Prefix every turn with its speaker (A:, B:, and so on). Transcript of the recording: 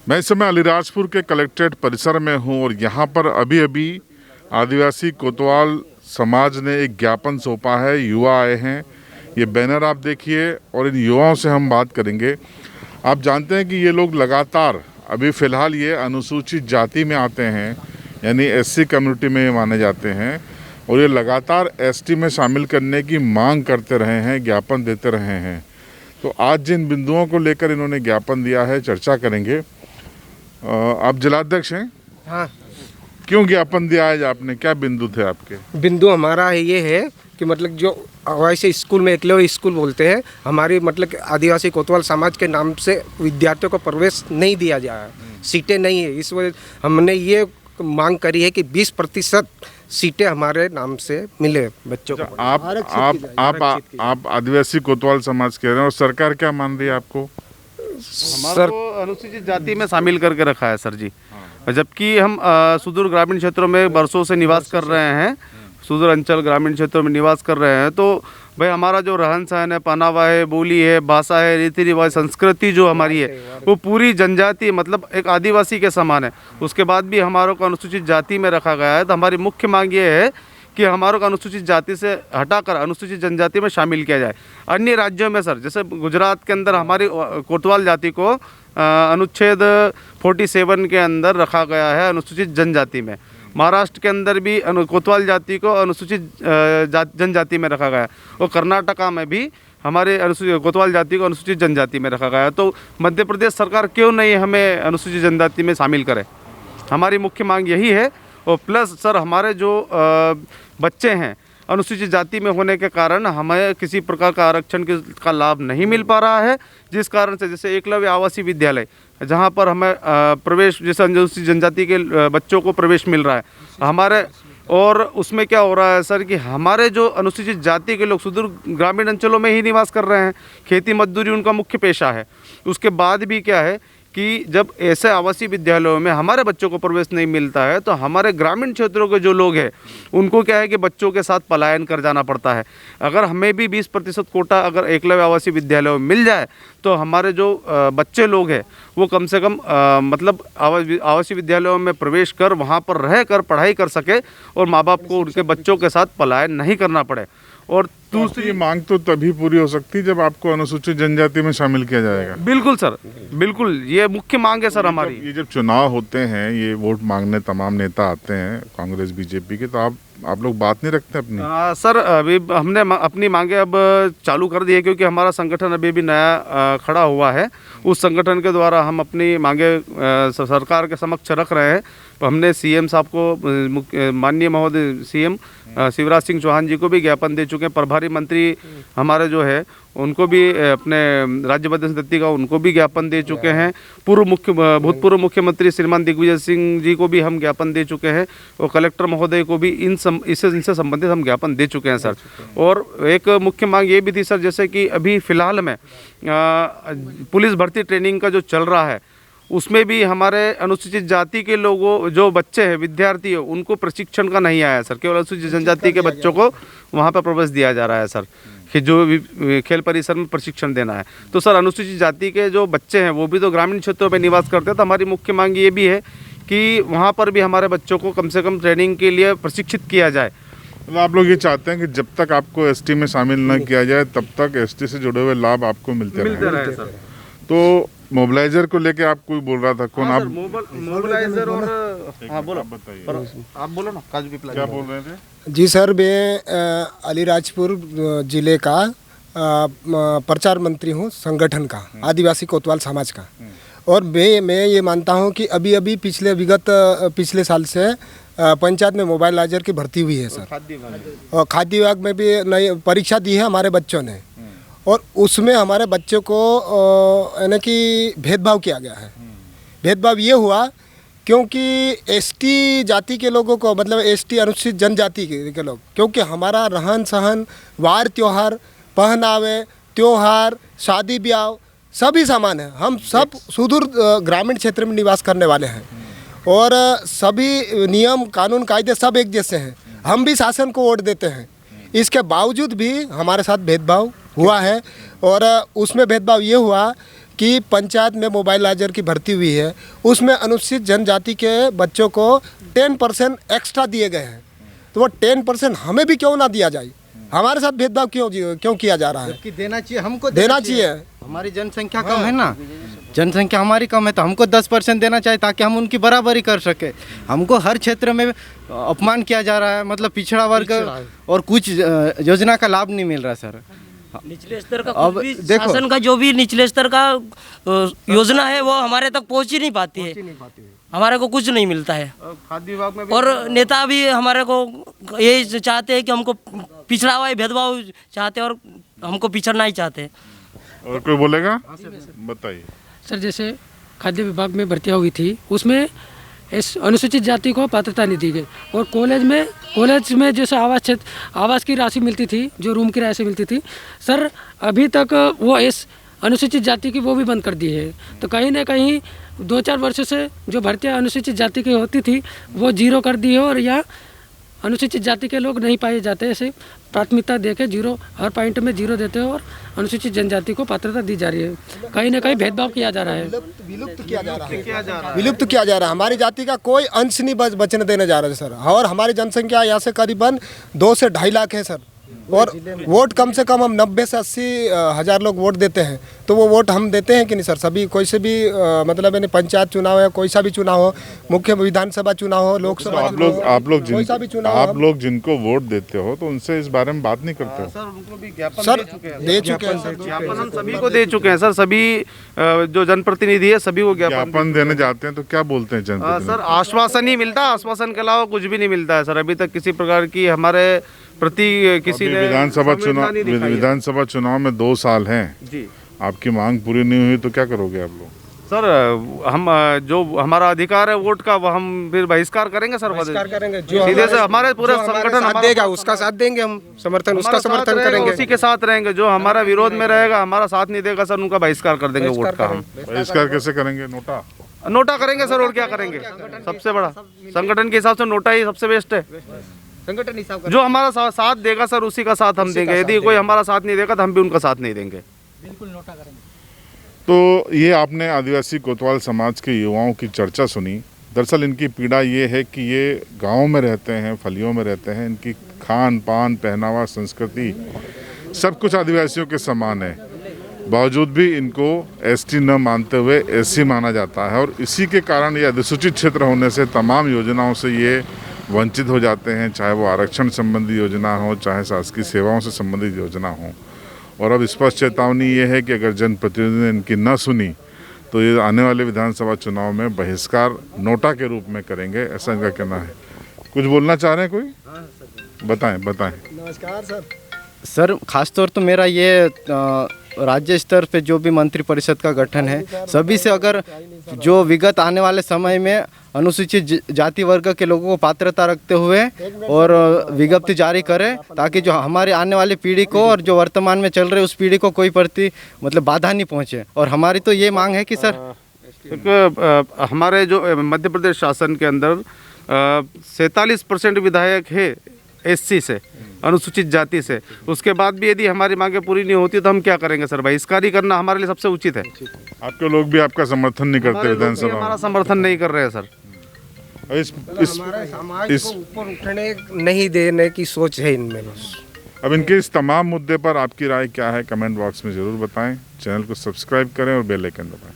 A: मैं इस समय अलीराजपुर के कलेक्ट्रेट परिसर में हूं और यहां पर अभी अभी आदिवासी कोतवाल समाज ने एक ज्ञापन सौंपा है। युवा आए हैं, ये बैनर आप देखिए और इन युवाओं से हम बात करेंगे। आप जानते हैं कि ये लोग लगातार अभी फ़िलहाल ये अनुसूचित जाति में आते हैं, यानी एससी कम्युनिटी में माने जाते हैं और ये लगातार एसटी में शामिल करने की मांग करते रहे हैं, ज्ञापन देते रहे हैं। तो आज जिन बिंदुओं को लेकर इन्होंने ज्ञापन दिया है चर्चा करेंगे। आप जिलाध्यक्ष हैं?
B: हाँ,
A: क्यों ज्ञापन दिया है आपने, क्या बिंदु थे आपके?
B: बिंदु हमारा ये है कि मतलब जो वैसे स्कूल में एकलव्य स्कूल बोलते हैं, हमारी मतलब कि आदिवासी कोतवाल समाज के नाम से विद्यार्थियों को प्रवेश नहीं दिया जा रहा है, सीटें नहीं है। इस वजह हमने ये मांग करी है कि 20% सीटें हमारे नाम से मिले बच्चों को।
A: आप आदिवासी कोतवाल समाज कह रहे हैं और सरकार क्या मान रही है आपको?
C: हमारे को अनुसूचित जाति में शामिल करके रखा है सर जी। जबकि हम सुदूर ग्रामीण क्षेत्रों में बरसों से निवास कर रहे हैं, सुदूर अंचल ग्रामीण क्षेत्रों में निवास कर रहे हैं। तो भाई हमारा जो रहन सहन है, पहनावा है, बोली है, भाषा है, रीति रिवाज, संस्कृति जो हमारी है वो पूरी जनजाति मतलब एक आदिवासी के समान है। उसके बाद भी हमारों को अनुसूचित जाति में रखा गया है। तो हमारी मुख्य मांग ये है कि हमारों को अनुसूचित जाति से हटाकर अनुसूचित जनजाति में शामिल किया जाए। अन्य राज्यों में सर, जैसे गुजरात के अंदर हमारी कोतवाल जाति को अनुच्छेद 47 के अंदर रखा गया है अनुसूचित जनजाति में। महाराष्ट्र के अंदर भी कोतवाल जाति को अनुसूचित जनजाति में रखा गया है और कर्नाटका में भी हमारे अनुसूचित कोतवाल जाति को अनुसूचित जनजाति में रखा गया है। तो मध्य प्रदेश सरकार क्यों नहीं हमें अनुसूचित जनजाति में शामिल करे? हमारी मुख्य मांग यही है। और प्लस सर, हमारे जो बच्चे हैं अनुसूचित जाति में होने के कारण हमें किसी प्रकार का आरक्षण का लाभ नहीं मिल पा रहा है, जिस कारण से जैसे एकलव्य आवासीय विद्यालय जहां पर हमें प्रवेश, जैसे अनुसूचित जनजाति के बच्चों को प्रवेश मिल रहा है हमारे, और उसमें क्या हो रहा है सर कि हमारे जो अनुसूचित जाति के लोग सुदूर ग्रामीण अंचलों में ही निवास कर रहे हैं, खेती मजदूरी उनका मुख्य पेशा है। उसके बाद भी क्या है कि जब ऐसे आवासीय विद्यालयों में हमारे बच्चों को प्रवेश नहीं मिलता है तो हमारे ग्रामीण क्षेत्रों के जो लोग हैं उनको क्या है कि बच्चों के साथ पलायन कर जाना पड़ता है। अगर हमें भी 20% कोटा अगर एकलव्य आवासीय विद्यालयों में मिल जाए तो हमारे जो बच्चे लोग हैं वो कम से कम मतलब आवासीय विद्यालयों में प्रवेश कर वहाँ पर रह कर पढ़ाई कर सके और माँ बाप को उनके बच्चों के साथ पलायन नहीं करना पड़े। और
A: दूसरी मांग तो तभी पूरी हो सकती है जब आपको अनुसूचित जनजाति में शामिल किया जाएगा।
C: बिल्कुल सर, बिल्कुल ये मुख्य मांग है सर हमारी।
A: ये जब चुनाव होते हैं, ये वोट मांगने तमाम नेता आते हैं कांग्रेस बीजेपी के, तो आप लोग बात नहीं रखते अपनी?
C: सर, अभी हमने अपनी मांगे अब चालू कर दी है क्योंकि हमारा संगठन अभी भी नया खड़ा हुआ है। उस संगठन के द्वारा हम अपनी मांगे सरकार के समक्ष रख रहे हैं। तो हमने सीएम साहब को, माननीय महोदय सीएम शिवराज सिंह चौहान जी को भी ज्ञापन दे चुके हैं। प्रभारी मंत्री हमारे जो है उनको भी, अपने राज्यवर्धन दत्ती का, उनको भी ज्ञापन दे चुके हैं। भूतपूर्व मुख्यमंत्री श्रीमान दिग्विजय सिंह जी को भी हम ज्ञापन दे चुके हैं और कलेक्टर महोदय को भी इनसे संबंधित हम ज्ञापन दे चुके हैं सर। और एक मुख्य मांग ये भी थी सर, जैसे कि अभी फ़िलहाल में पुलिस भर्ती ट्रेनिंग का जो चल रहा है उसमें भी हमारे अनुसूचित जाति के लोगों, जो बच्चे हैं, विद्यार्थी हैं, उनको प्रशिक्षण का नहीं आया सर। केवल अनुसूचित जनजाति के बच्चों को वहाँ पर प्रवेश दिया जा रहा है सर, कि जो खेल परिसर में प्रशिक्षण देना है। तो सर, अनुसूचित जाति के जो बच्चे हैं वो भी तो ग्रामीण क्षेत्रों में निवास करते हैं। तो हमारी मुख्य मांग ये भी है कि वहाँ पर भी हमारे बच्चों को कम से कम ट्रेनिंग के लिए प्रशिक्षित किया जाए।
A: तो आप लोग ये चाहते हैं कि जब तक आपको एसटी में शामिल न किया जाए तब तक एसटी से जुड़े हुए लाभ आपको मिलते रहे
C: सर।
A: तो मोबिलाइजर को लेके आप कोई बोल रहा था, कौन? आप
C: मोबिलाइजर और हाँ बोलो, बताइए, आप बोलो ना, काजू की
A: क्या बोल रहे थे?
B: जी सर, मैं अलीराजपुर जिले का प्रचार मंत्री हूँ संगठन का, आदिवासी कोतवाल समाज का। और मैं ये मानता हूँ कि अभी पिछले साल से पंचायत में मोबाइलाइजर की भर्ती हुई है सर, और खाद्य विभाग में भी नई परीक्षा दी है हमारे बच्चों ने। और उसमें हमारे बच्चों को यानी कि भेदभाव किया गया है। भेदभाव ये हुआ क्योंकि एसटी जाति के लोगों को, मतलब एसटी अनुसूचित जनजाति के लोग, क्योंकि हमारा रहन सहन, वार त्योहार, पहनावे, त्योहार, शादी ब्याह सभी समान है। हम सब सुदूर ग्रामीण क्षेत्र में निवास करने वाले हैं और सभी नियम कानून कायदे सब एक जैसे हैं। हम भी शासन को वोट देते हैं, इसके बावजूद भी हमारे साथ भेदभाव हुआ है। और उसमें भेदभाव ये हुआ कि पंचायत में मोबाइलाइजर की भर्ती हुई है, उसमें अनुसूचित जनजाति के बच्चों को 10% एक्स्ट्रा दिए गए हैं। तो वो 10% हमें भी क्यों ना दिया जाए? हमारे साथ भेदभाव क्यों किया जा रहा है?
D: कि देना चाहिए, हमको
B: देना चाहिए।
D: हमारी जनसंख्या कम है ना, जनसंख्या हमारी कम है, तो हमको 10% देना चाहिए ताकि हम उनकी बराबरी कर सके। हमको हर क्षेत्र में अपमान किया जा रहा है, मतलब पिछड़ा वर्ग और कुछ योजना का लाभ नहीं मिल रहा सर।
E: निचले स्तर का
D: अब
E: कुछ भी
D: देखो,
E: शासन का जो भी निचले स्तर का योजना है वो हमारे तक पहुंच ही नहीं पाती है, हमारे को कुछ नहीं मिलता है।
C: खाद्य विभाग में
E: और नेता भी हमारे को यही चाहते हैं कि हमको पिछड़ा हुआ भेदभाव चाहते हैं और हमको पिछड़ना ही चाहते हैं।
A: और कोई बोलेगा? बताइए
F: सर। जैसे खाद्य विभाग में भर्तियाँ हुई थी, उसमें इस अनुसूचित जाति को पात्रता नहीं दी गई। और कॉलेज में जैसे आवास की राशि मिलती थी, जो रूम किराए से मिलती थी सर, अभी तक वो इस अनुसूचित जाति की वो भी बंद कर दी है। तो कहीं ना कहीं 2-4 वर्ष से जो भर्तियाँ अनुसूचित जाति की होती थी वो जीरो कर दी है, और यहाँ अनुसूचित जाति के लोग नहीं पाए जाते। ऐसे प्राथमिकता देके जीरो, हर पॉइंट में जीरो देते हैं और अनुसूचित जनजाति को पात्रता दी जा रही है। कहीं ना कहीं भेदभाव किया जा रहा है,
B: विलुप्त किया जा रहा है, विलुप्त किया जा रहा है। हमारी जाति का कोई अंश नहीं बचने देने जा रहा है सर। और हमारी जनसंख्या यहाँ से करीबन 2 से 2.5 लाख है सर। और वोट कम से कम हम 90 से 80 हज़ार लोग वोट देते हैं। तो वो वोट हम देते हैं कि नहीं सर? सभी कोई से भी मतलब यानी पंचायत चुनाव है, कोई सा भी चुनाव हो, मुख्य विधानसभा चुनाव हो, लोकसभा
A: आप लोग जिनको वोट देते हो तो उनसे इस बारे में बात नहीं करते हो?
C: सर उनको भी ज्ञापन
B: सर
C: दे चुके हैं सर। ज्ञापन हम सभी को दे चुके हैं सर। सभी जो जनप्रतिनिधि है सभी को
A: ज्ञापन देने जाते हैं तो क्या बोलते हैं जनप्रतिनिधि?
C: सर आश्वासन ही मिलता है, आश्वासन के अलावा कुछ भी नहीं मिलता है सर। अभी तक किसी प्रकार की हमारे प्रति किसी ने
A: विधानसभा चुनाव में 2 साल हैं
C: जी,
A: आपकी मांग पूरी नहीं हुई तो क्या करोगे आप लोग?
C: सर हम जो हमारा अधिकार है वोट का, वो हम फिर बहिष्कार करेंगे सर।
B: बहिष्कार करेंगे। जो
C: सीधे से हमारे पूरे संगठन
B: साथ देगा उसका साथ देंगे हम, समर्थन उसका समर्थन करेंगे,
C: उसी के साथ रहेंगे। जो हमारा विरोध में रहेगा, हमारा साथ नहीं देगा सर, उनका बहिष्कार कर देंगे वोट का। हम
A: बहिष्कार कैसे करेंगे?
C: नोटा करेंगे सर, और क्या करेंगे? सबसे बड़ा संगठन के हिसाब से नोटा ही सबसे बेस्ट है।
D: संगठन हिसाब
C: जो हमारा साथ देगा सर उसी का साथ हम देंगे। यदि कोई हमारा साथ नहीं देगा तो हम भी उनका साथ नहीं देंगे।
F: बिल्कुल नोटा करेंगे।
A: तो ये आपने आदिवासी कोतवाल समाज के युवाओं की चर्चा सुनी। दरअसल इनकी पीड़ा ये है कि ये गाँव में रहते हैं, फलियों में रहते हैं, इनकी खान पान, पहनावा, संस्कृति सब कुछ आदिवासियों के समान है। बावजूद भी इनको एसटी न मानते हुए एससी माना जाता है, और इसी के कारण ये अधिसूचित क्षेत्र होने से तमाम योजनाओं से ये वंचित हो जाते हैं, चाहे वो आरक्षण संबंधी योजना हो, चाहे शासकीय सेवाओं से संबंधित योजना हो। और अब स्पष्ट चेतावनी ये है कि अगर जनप्रतिनिधि ने इनकी न सुनी तो ये आने वाले विधानसभा चुनाव में बहिष्कार नोटा के रूप में करेंगे, ऐसा इनका कहना है। कुछ बोलना चाह रहे हैं कोई? बताएं।
B: नमस्कार
D: सर। खासतौर तो मेरा ये राज्य स्तर पे जो भी मंत्री परिषद का गठन है, सभी से अगर जो विगत आने वाले समय में अनुसूचित जाति वर्ग के लोगों को पात्रता रखते हुए और विज्ञप्ति जारी करें, ताकि जो हमारे आने वाली पीढ़ी को और जो वर्तमान में चल रहे उस पीढ़ी को कोई प्रति मतलब बाधा नहीं पहुंचे। और हमारी तो ये मांग है कि सर
C: हमारे जो मध्य प्रदेश शासन के अंदर 47% विधायक है एससी से, अनुसूचित जाति से। उसके बाद भी यदि हमारी मांगे पूरी नहीं होती तो हम क्या करेंगे सर? बहिष्कार ही करना हमारे लिए सबसे उचित है।
A: आपके लोग भी आपका समर्थन नहीं करते विधानसभा में?
C: हमारा समर्थन नहीं कर रहे हैं सर।
B: हमारे समाज को ऊपर उठने नहीं देने की सोच है इनमें बस।
A: अब इनके इस तमाम मुद्दे पर आपकी राय क्या है? कमेंट बॉक्स में ज़रूर बताएं। चैनल को सब्सक्राइब करें और बेल आइकन दबाएं।